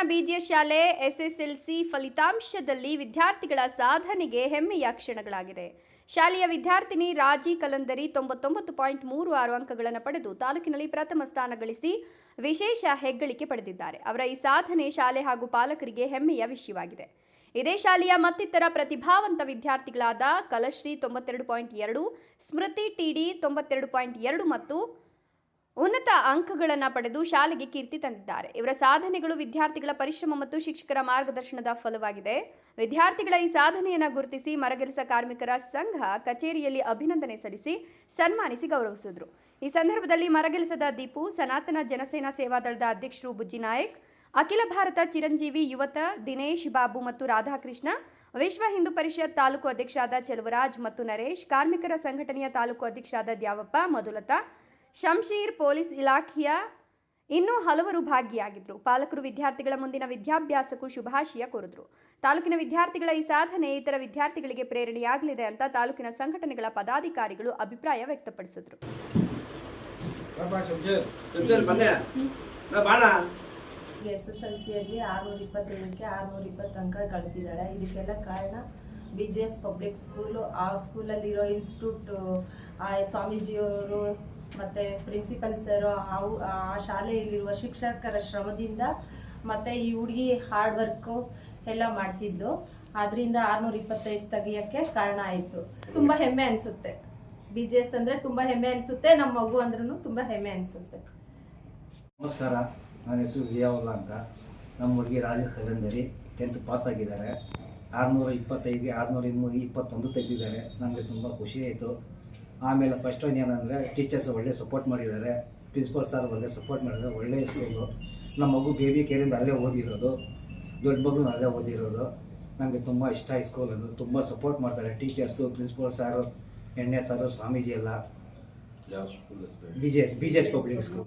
ತಾಲೂಕಿನ ಬಿಜಿಎಸ್ ಶಾಲೆ ಎಸ್ಎಸ್ಎಲ್ಸಿ ಫಲಿತಾಂಶದಲ್ಲಿ ವಿದ್ಯಾರ್ಥಿಗಳ ಸಾಧನೆಗೆ ಹೆಮ್ಮೆಯ ಕ್ಷಣಗಳಾಗಿದೆ. ಶಾಲೆಯ ವಿದ್ಯಾರ್ಥಿನಿ ರಾಜಿ ಕಲಂದರಿ 99.36 ಅಂಕಗಳನ್ನು ಪಡೆದು ತಾಲೂಕಿನಲ್ಲಿ ಪ್ರಥಮ ಸ್ಥಾನ ಗಳಿಸಿ ವಿಶೇಷ ಹೆಗ್ಗಳಿಕೆ ಪಡೆದಿದ್ದಾರೆ. ಅವರ ಈ ಸಾಧನೆ ಶಾಲೆ ಹಾಗೂ ಪಾಲಕರಿಗೆ ಹೆಮ್ಮೆಯ ವಿಷಯವಾಗಿದೆ. ಇದೇ ಶಾಲೆಯ ಮತ್ತಿತರ ಪ್ರತಿಭಾವಂತ ವಿದ್ಯಾರ್ಥಿಗಳಾದ ಕಲಶ್ರೀ 92.2, ಸ್ಮೃತಿ ಟಿಡಿ 92.2 ಮತ್ತು ಉನ್ನತ ಅಂಕಗಳನ್ನು ಪಡೆದು ಶಾಲೆಗೆ ಕೀರ್ತಿ ತಂದಿದ್ದಾರೆ. ಇವರ ಸಾಧನೆಗಳು ವಿದ್ಯಾರ್ಥಿಗಳ ಪರಿಶ್ರಮ ಮತ್ತು ಶಿಕ್ಷಕರ ಮಾರ್ಗದರ್ಶನದ ಫಲವಾಗಿದೆ. ವಿದ್ಯಾರ್ಥಿಗಳ ಈ ಸಾಧನೆಯನ್ನು ಗುರುತಿಸಿ ಮರಗೆಲಸ ಕಾರ್ಮಿಕರ ಸಂಘ ಕಚೇರಿಯಲ್ಲಿ ಅಭಿನಂದನೆ ಸಲ್ಲಿಸಿ ಸನ್ಮಾನಿಸಿ ಗೌರವಿಸಿದರು. ಈ ಸಂದರ್ಭದಲ್ಲಿ ಮರಗೆಲಸದ ದೀಪು, ಸನಾತನ ಜನಸೇನಾ ಸೇವಾದಳದ ಅಧ್ಯಕ್ಷರು ಬುಜ್ಜಿ ನಾಯಕ್, ಅಖಿಲ ಭಾರತ ಚಿರಂಜೀವಿ ಯುವತ ದಿನೇಶ್ ಬಾಬು ಮತ್ತು ರಾಧಾಕೃಷ್ಣ, ವಿಶ್ವ ಹಿಂದೂ ಪರಿಷತ್ ತಾಲೂಕು ಅಧ್ಯಕ್ಷರಾದ ಚೆಲುವರಾಜ್ ಮತ್ತು ನರೇಶ್, ಕಾರ್ಮಿಕರ ಸಂಘಟನೆಯ ತಾಲೂಕು ಅಧ್ಯಕ್ಷರಾದ ದ್ಯಾವಪ್ಪ, ಮಧುಲತಾ, ಶಂಶೀರ್, ಪೊಲೀಸ್ ಇಲಾಖೆಯ ಇನ್ನೂ ಹಲವರು ಭಾಗಿಯಾಗಿದ್ದರು. ಪಾಲಕರು ವಿದ್ಯಾರ್ಥಿಗಳ ಮುಂದಿನ ವಿದ್ಯಾಭ್ಯಾಸಕ್ಕೂ ಶುಭಾಶಯ ಕೋರಿದರು. ತಾಲೂಕಿನ ವಿದ್ಯಾರ್ಥಿಗಳ ಈ ಸಾಧನೆ ಇತರ ವಿದ್ಯಾರ್ಥಿಗಳಿಗೆ ಪ್ರೇರಣೆಯಾಗಲಿದೆ ಅಂತ ತಾಲೂಕಿನ ಸಂಘಟನೆಗಳ ಪದಾಧಿಕಾರಿಗಳು ಅಭಿಪ್ರಾಯ ವ್ಯಕ್ತಪಡಿಸಿದರು. SSLCಯಲ್ಲಿ 627ಕ್ಕೆ 620 ಅಂಕ ಗಳಿಸಿದ್ದಾಳೆ. ಇದಕ್ಕೆಲ್ಲ ಕಾರಣ BJS ಪಬ್ಲಿಕ್ ಸ್ಕೂಲು. ಆ ಸ್ಕೂಲಲ್ಲಿರೋ ಇನ್ಸ್ಟಿಟ್ಯೂಟ್, ಸ್ವಾಮೀಜಿಯವರು ಮತ್ತು ಪ್ರಿನ್ಸಿಪಲ್ ಸರ್, ಆ ಶಾಲೆಯಲ್ಲಿರುವ ಶಿಕ್ಷಕರ ಶ್ರಮದಿಂದ ಮತ್ತು ಈ ಹುಡುಗಿ ಹಾರ್ಡ್ ವರ್ಕು ಎಲ್ಲ ಮಾಡ್ತಿದ್ದು, ಅದರಿಂದ 625 ತೆಗಿಯೋಕ್ಕೆ ಕಾರಣ ಆಯಿತು. ತುಂಬ ಹೆಮ್ಮೆ ಅನಿಸುತ್ತೆ. BJS ಅಂದರೆ ತುಂಬ ಹೆಮ್ಮೆ ಅನಿಸುತ್ತೆ. ನಮ್ಮ ಮಗು ಅಂದ್ರೂ ತುಂಬ ಹೆಮ್ಮೆ ಅನಿಸುತ್ತೆ. ನಮಸ್ಕಾರ, ನನ್ನ ಹೆಸರು ಜಿಯಾವುಲ್ಲಾ ಅಂತ. ನಮ್ಮ ಹುಡುಗಿ ರಾಜಿ ಕಲಂದರಿ 10th ಪಾಸ್ ಆಗಿದ್ದಾರೆ. 625ಗೆ 621 ತೆಗೆದಿದ್ದಾರೆ. ನಮಗೆ ತುಂಬ ಖುಷಿ ಆಯಿತು. ಆಮೇಲೆ ಫಸ್ಟ್ ಒಂದು ಏನಂದರೆ ಟೀಚರ್ಸ್ ಒಳ್ಳೆ ಸಪೋರ್ಟ್ ಮಾಡಿದ್ದಾರೆ, ಪ್ರಿನ್ಸಿಪಲ್ ಸರ್ ಒಳ್ಳೆ ಸಪೋರ್ಟ್ ಮಾಡಿದ್ದಾರೆ. ಒಳ್ಳೆಯ ಸ್ಕೂಲು. ನಮ್ಮ ಮಗು ಬೇಬಿ ಕೇರಿಂದ ಅಲ್ಲೇ ಓದಿರೋದು, ದೊಡ್ಡ ಮಗು ಅಲ್ಲೇ ಓದಿರೋದು. ನನಗೆ ತುಂಬ ಇಷ್ಟ ಈ ಸ್ಕೂಲದು. ತುಂಬ ಸಪೋರ್ಟ್ ಮಾಡ್ತಾರೆ ಟೀಚರ್ಸು, ಪ್ರಿನ್ಸಿಪಲ್ ಸಾರು, ಎಣ್ಣೆ ಸಾರು, ಸ್ವಾಮೀಜಿ ಎಲ್ಲ. BJS public school.